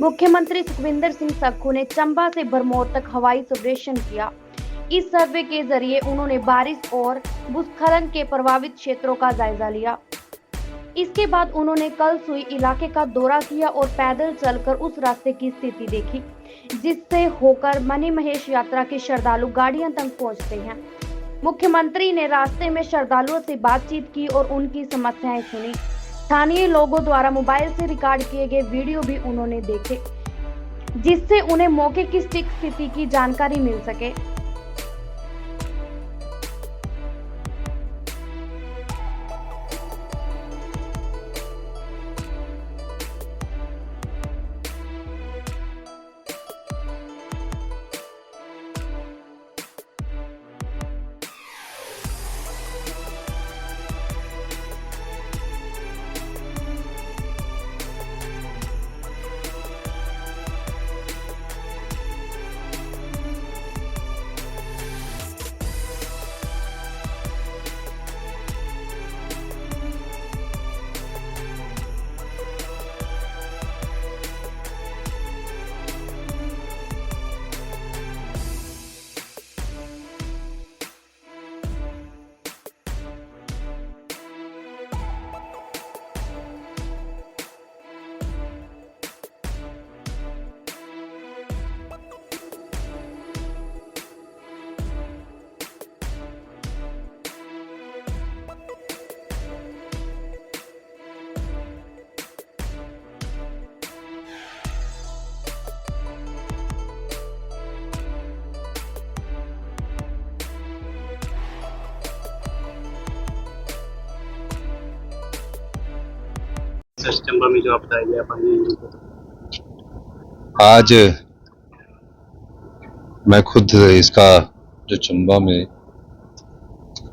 मुख्यमंत्री सुखविंदर सिंह सुक्खू ने चंबा से भरमौर तक हवाई सर्वेक्षण किया। इस सर्वे के जरिए उन्होंने बारिश और भूस्खलन के प्रभावित क्षेत्रों का जायजा लिया। इसके बाद उन्होंने कल सुई इलाके का दौरा किया और पैदल चलकर उस रास्ते की स्थिति देखी जिससे होकर मनी महेश यात्रा के श्रद्धालु गाड़ियां तक पहुंचते हैं। मुख्यमंत्री ने रास्ते में श्रद्धालुओं से बातचीत की और उनकी समस्याएं सुनी। स्थानीय लोगों द्वारा मोबाइल से रिकॉर्ड किए गए वीडियो भी उन्होंने देखे जिससे उन्हें मौके की स्थिति की जानकारी मिल सके। चंबा में जो आपदा आई है पानी, आज मैं खुद इसका जो चंबा में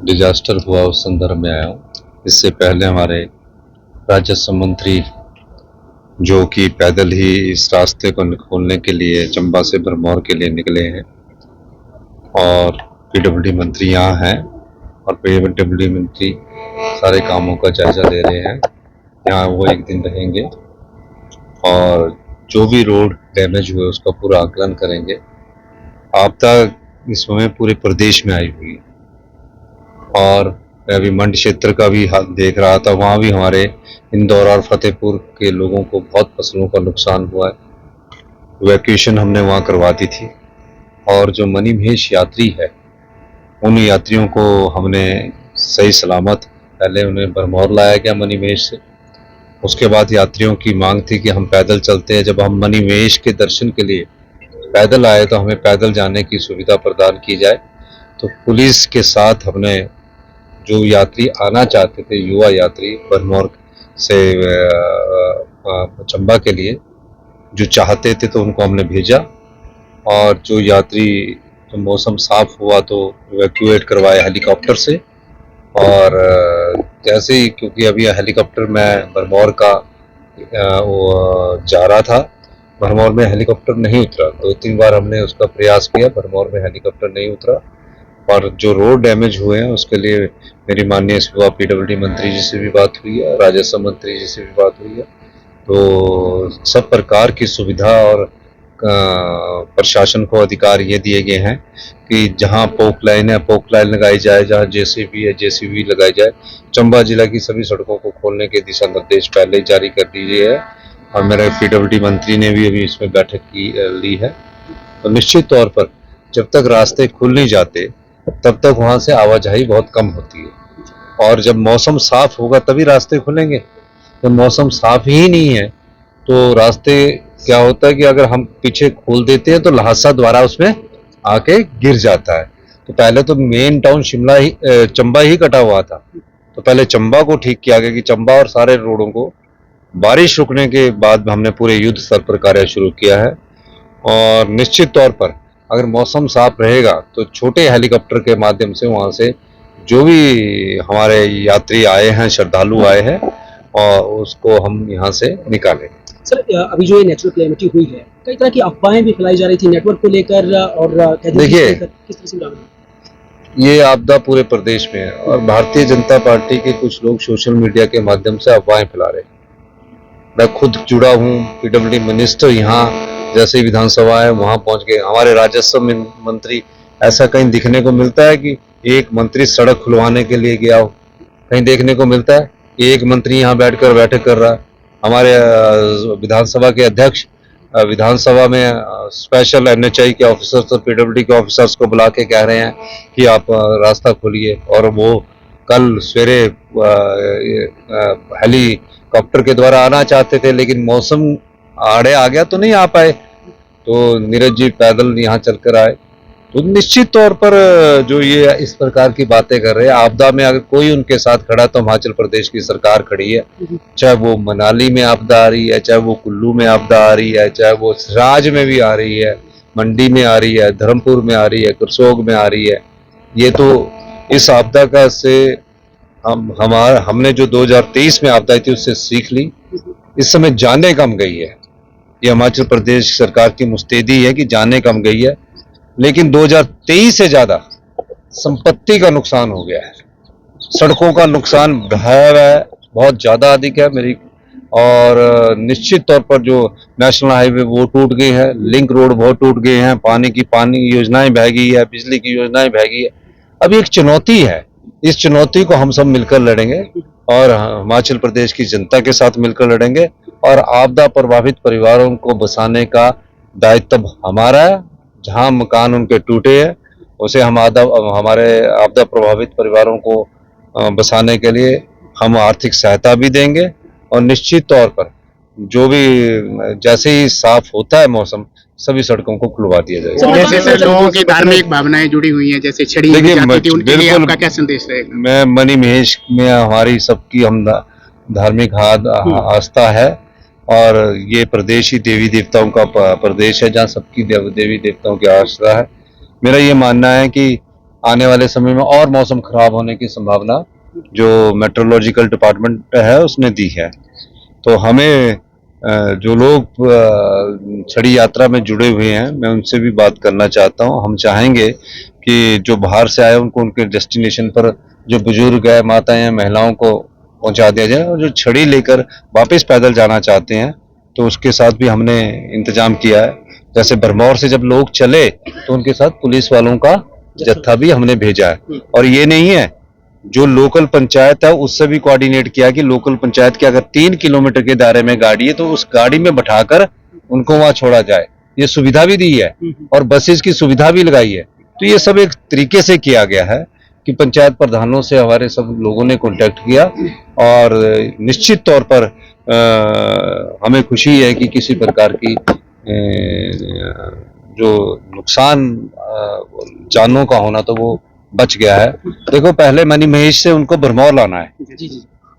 डिजास्टर हुआ उस संदर्भ में आया हूँ। इससे पहले हमारे राजस्व मंत्री जो कि पैदल ही इस रास्ते को खोलने के लिए चंबा से भरमौर के लिए निकले हैं और पीडब्ल्यूडी मंत्री यहाँ हैं और पीडब्ल्यूडी मंत्री सारे कामों का जायजा ले रहे हैं। यहाँ वो एक दिन रहेंगे और जो भी रोड डैमेज हुए उसका पूरा आकलन करेंगे। आपदा इस समय पूरे प्रदेश में आई हुई और मैं अभी मंड क्षेत्र का भी हाल देख रहा था, वहाँ भी हमारे इंदौर और फतेहपुर के लोगों को बहुत फसलों का नुकसान हुआ है। इवैक्यूएशन हमने वहाँ करवा दी थी और जो मनी महेश यात्री है उन यात्रियों को हमने सही सलामत पहले उन्हें भरमौर लाया गया मनी महेश से। उसके बाद यात्रियों की मांग थी कि हम पैदल चलते हैं। जब हम मनी महेश के दर्शन के लिए पैदल आए तो हमें पैदल जाने की सुविधा प्रदान की जाए। तो पुलिस के साथ हमने जो यात्री आना चाहते थे, युवा यात्री भरमौर से चंबा के लिए जो चाहते थे तो उनको हमने भेजा और जो यात्री तो मौसम साफ हुआ तो इवैक्यूएट करवाए हेलीकॉप्टर से। और जैसे ही क्योंकि अभी हेलीकॉप्टर में भरमौर का वो जा रहा था, भरमौर में हेलीकॉप्टर नहीं उतरा। 2-3 बार हमने उसका प्रयास किया, भरमौर में हेलीकॉप्टर नहीं उतरा। और जो रोड डैमेज हुए हैं उसके लिए मेरी माननीय सुबह पीडब्ल्यूडी मंत्री जी से भी बात हुई है, राजस्व मंत्री जी से भी बात हुई है। तो सब प्रकार की सुविधा और प्रशासन को अधिकार ये दिए गए हैं कि जहां पोक लाइन है पोक लाइन लगाई जाए, जहां जेसीबी है जेसीबी लगाई जाए। चंबा जिला की सभी सड़कों को खोलने के दिशा निर्देश पहले ही जारी कर दिए है और मेरे पीडब्ल्यूडी मंत्री ने भी अभी इसमें बैठक ली है। तो निश्चित तौर पर जब तक रास्ते खुल नहीं जाते तब तक वहां से आवाजाही बहुत कम होती है और जब मौसम साफ होगा तभी रास्ते खुलेंगे। जब मौसम साफ ही नहीं है तो रास्ते क्या होता है कि अगर हम पीछे खोल देते हैं तो लहासा द्वारा उसमें आके गिर जाता है। तो पहले तो मेन टाउन चंबा ही कटा हुआ था, तो पहले चंबा को ठीक किया गया कि चंबा और सारे रोडों को बारिश रुकने के बाद हमने पूरे युद्ध स्तर पर कार्य शुरू किया है। और निश्चित तौर पर अगर मौसम साफ रहेगा तो छोटे हेलीकॉप्टर के माध्यम से वहां से जो भी हमारे यात्री आए हैं, श्रद्धालु आए हैं, और उसको हम यहाँ से निकालें। सर अभी जो ये नेचुरल कैलेमिटी हुई है, कई तरह की अफवाहें भी फैलाई जा रही थी नेटवर्क को लेकर और देखिए किस तरह से ये आपदा पूरे प्रदेश में है और भारतीय जनता पार्टी के कुछ लोग सोशल मीडिया के माध्यम से अफवाहें फैला रहे हैं। मैं खुद जुड़ा हूँ, पीडब्ल्यूडी मिनिस्टर यहाँ जैसे विधानसभा है वहाँ पहुँच के, हमारे राजस्व मंत्री, ऐसा कहीं दिखने को मिलता है कि एक मंत्री सड़क खुलवाने के लिए गया हो? कहीं देखने को मिलता है कि एक मंत्री यहाँ बैठकर बैठक कर रहा है? हमारे विधानसभा के अध्यक्ष विधानसभा में स्पेशल एनएचआई के ऑफिसर्स और पीडब्ल्यूडी के ऑफिसर्स को बुला के कह रहे हैं कि आप रास्ता खोलिए, और वो कल सवेरे हेलीकॉप्टर के द्वारा आना चाहते थे, लेकिन मौसम आड़े आ गया तो नहीं आ पाए, तो नीरज जी पैदल यहाँ चलकर आए। तो निश्चित तौर पर जो ये इस प्रकार की बातें कर रहे हैं, आपदा में अगर कोई उनके साथ खड़ा तो हिमाचल प्रदेश की सरकार खड़ी है, चाहे वो मनाली में आपदा आ रही है, चाहे वो कुल्लू में आपदा आ रही है, चाहे वो सराज में भी आ रही है, मंडी में आ रही है, धर्मपुर में आ रही है, करसोग में आ रही है। ये तो इस आपदा का से हमने जो 2023 में आपदा आई थी उससे सीख ली। इस समय जानें कम गई है, ये हिमाचल प्रदेश सरकार की मुस्तैदी है कि जानें कम गई है, लेकिन 2023 से ज्यादा संपत्ति का नुकसान हो गया है, सड़कों का नुकसान है बहुत ज्यादा अधिक है मेरी, और निश्चित तौर पर जो नेशनल हाईवे वो टूट गई है, लिंक रोड बहुत टूट गए हैं, पानी योजनाएं बह गई है, बिजली की योजनाएं बह गई है। अब एक चुनौती है, इस चुनौती को हम सब मिलकर लड़ेंगे और हिमाचल प्रदेश की जनता के साथ मिलकर लड़ेंगे, और आपदा प्रभावित परिवारों को बसाने का दायित्व हमारा है। जहां मकान उनके टूटे हैं उसे हमारे आपदा प्रभावित परिवारों को बसाने के लिए हम आर्थिक सहायता भी देंगे, और निश्चित तौर पर जो भी जैसे ही साफ होता है मौसम, सभी सड़कों को खुलवा दिया जाएगा। जैसे लोगों की धार्मिक भावनाएं जुड़ी हुई हैं, जैसे छड़ी देखिए, जाती थी, उनके लिए बिल्कुल आपका क्या संदेश रहेगा? मैं मणि महेश में हमारी सबकी हम धार्मिक आस्था है, और ये प्रदेश ही देवी देवताओं का प्रदेश है जहाँ सबकी देवी देवताओं की आस्था है। मेरा ये मानना है कि आने वाले समय में और मौसम खराब होने की संभावना जो मेट्रोलॉजिकल डिपार्टमेंट है उसने दी है। तो हमें जो लोग छड़ी यात्रा में जुड़े हुए हैं, मैं उनसे भी बात करना चाहता हूं। हम चाहेंगे कि जो बाहर से आए उनको उनके डेस्टिनेशन पर, जो बुजुर्ग है, माताएं हैं, महिलाओं को पहुंचा दिया जाए, और जो छड़ी लेकर वापस पैदल जाना चाहते हैं तो उसके साथ भी हमने इंतजाम किया है। जैसे भरमौर से जब लोग चले तो उनके साथ पुलिस वालों का जत्था भी हमने भेजा है, और ये नहीं है, जो लोकल पंचायत है उससे भी कोऑर्डिनेट किया कि लोकल पंचायत के अगर 3 किलोमीटर के दायरे में गाड़ी है तो उस गाड़ी में बैठाकर उनको वहां छोड़ा जाए, ये सुविधा भी दी है, और बसेस की सुविधा भी लगाई है। तो ये सब एक तरीके से किया गया है कि पंचायत प्रधानों से हमारे सब लोगों ने कांटेक्ट किया, और निश्चित तौर पर हमें खुशी है कि किसी प्रकार की जो नुकसान जानों का होना तो वो बच गया है। देखो, पहले मणि महेश से उनको भरमौर लाना है,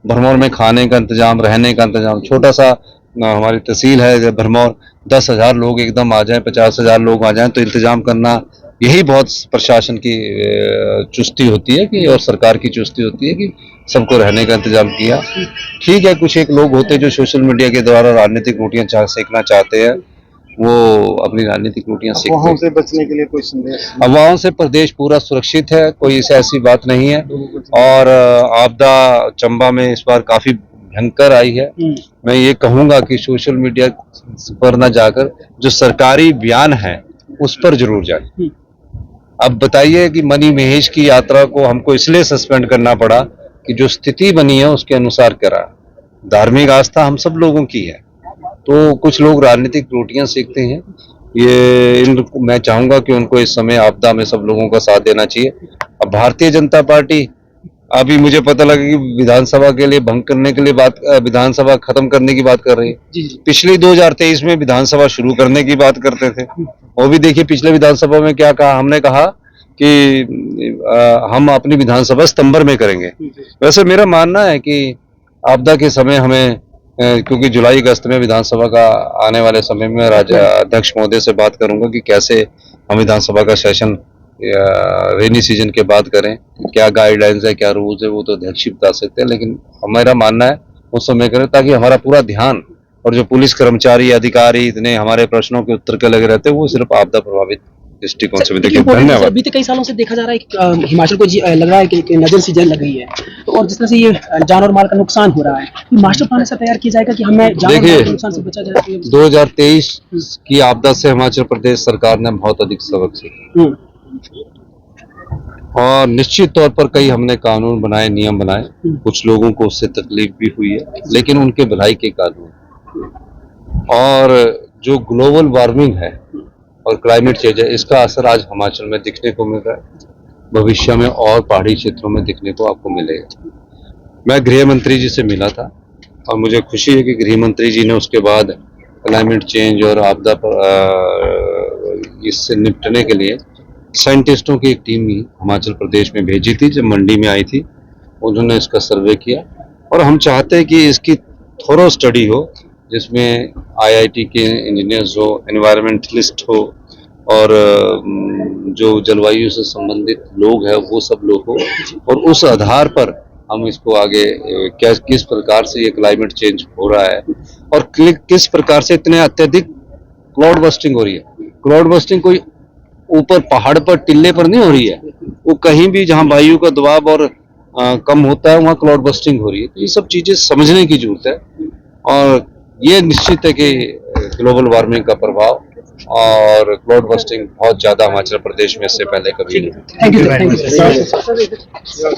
भरमौर में खाने का इंतजाम, रहने का इंतजाम, छोटा सा हमारी तहसील है भरमौर, 10,000 लोग एकदम आ जाएं, 50,000 लोग आ जाएं तो इंतजाम करना, यही बहुत प्रशासन की चुस्ती होती है कि, और सरकार की चुस्ती होती है कि सबको रहने का इंतजाम किया। ठीक है, कुछ एक लोग होते हैं जो सोशल मीडिया के द्वारा राजनीतिक रोटियां सेकना चाहते हैं, वो अपनी राजनीतिक रोटियां सेकते हैं। अफवाहों से बचने के लिए कोई संदेश? अफवाहों से प्रदेश पूरा सुरक्षित है, कोई ऐसी बात नहीं है, और आपदा चंबा में इस बार काफी भयंकर आई है। मैं ये कहूंगा कि सोशल मीडिया पर न जाकर जो सरकारी बयान है उस पर जरूर जाए। अब बताइए कि मणि महेश की यात्रा को हमको इसलिए सस्पेंड करना पड़ा कि जो स्थिति बनी है उसके अनुसार करा। धार्मिक आस्था हम सब लोगों की है, तो कुछ लोग राजनीतिक रोटियां सेकते हैं, मैं चाहूंगा कि उनको इस समय आपदा में सब लोगों का साथ देना चाहिए। अब भारतीय जनता पार्टी, अभी मुझे पता लगा कि विधानसभा के लिए भंग करने के लिए विधानसभा खत्म करने की बात कर रही है। पिछली 2023 में विधानसभा शुरू करने की बात करते थे, वो भी देखिए पिछले विधानसभा में क्या कहा, हमने कहा कि हम अपनी विधानसभा सितंबर में करेंगे। वैसे मेरा मानना है कि आपदा के समय हमें, क्योंकि जुलाई अगस्त में विधानसभा का आने वाले समय में अध्यक्ष महोदय से बात करूंगा कि कैसे हम विधानसभा का सेशन रेनी सीजन के बाद करें, क्या गाइडलाइंस है, क्या रूल्स है, वो तो अध्यक्ष ही बता सकते हैं, लेकिन हमारा मानना है उस समय करें ताकि हमारा पूरा ध्यान, और जो पुलिस कर्मचारी अधिकारी इतने हमारे प्रश्नों के उत्तर के लगे रहते हैं वो सिर्फ आपदा प्रभावित दृष्टिकोण से भी देखिए, देखिए। धन्यवाद। बीते कई सालों से देखा जा रहा है कि हिमाचल को लग रहा है कि नजर सी जंग लग गई है, तो और जिस तरह से ये जान और माल का नुकसान हो रहा है, तो मास्टर प्लान ऐसा तैयार किया जाएगा कि हमें जान और माल देखिए, के नुकसान से बचा जाए। 2023 की आपदा से हिमाचल प्रदेश सरकार ने बहुत अधिक सबक सीखा हम्म, और निश्चित तौर पर कई हमने कानून बनाए, नियम बनाए, कुछ लोगों को उससे तकलीफ भी हुई है, लेकिन उनके भलाई के कानून। और जो ग्लोबल वार्मिंग है और क्लाइमेट चेंज है, इसका असर आज हिमाचल में दिखने को मिल रहा है, भविष्य में और पहाड़ी क्षेत्रों में दिखने को आपको मिलेगा। मैं गृह मंत्री जी से मिला था और मुझे खुशी है कि गृह मंत्री जी ने उसके बाद क्लाइमेट चेंज और आपदा पर इससे निपटने के लिए साइंटिस्टों की एक टीम ही हिमाचल प्रदेश में भेजी थी। जब मंडी में आई थी, उन्होंने इसका सर्वे किया और हम चाहते हैं कि इसकी थोरो स्टडी हो, जिसमें IIT के इंजीनियर्स हो, एनवायरमेंटलिस्ट हो और जो जलवायु से संबंधित लोग हैं वो सब लोग हो, और उस आधार पर हम इसको आगे किस प्रकार से ये क्लाइमेट चेंज हो रहा है और किस प्रकार से इतने अत्यधिक क्लाउड बस्टिंग हो रही है। क्लाउड बस्टिंग कोई ऊपर पहाड़ पर टिल्ले पर नहीं हो रही है, वो कहीं भी जहां वायु का दबाव और कम होता है वहां क्लाउड बस्टिंग हो रही है। तो ये सब चीजें समझने की जरूरत है और ये निश्चित है कि ग्लोबल वार्मिंग का प्रभाव और क्लाउड बस्टिंग बहुत ज्यादा हिमाचल प्रदेश में इससे पहले कभी नहीं। Thank you sir.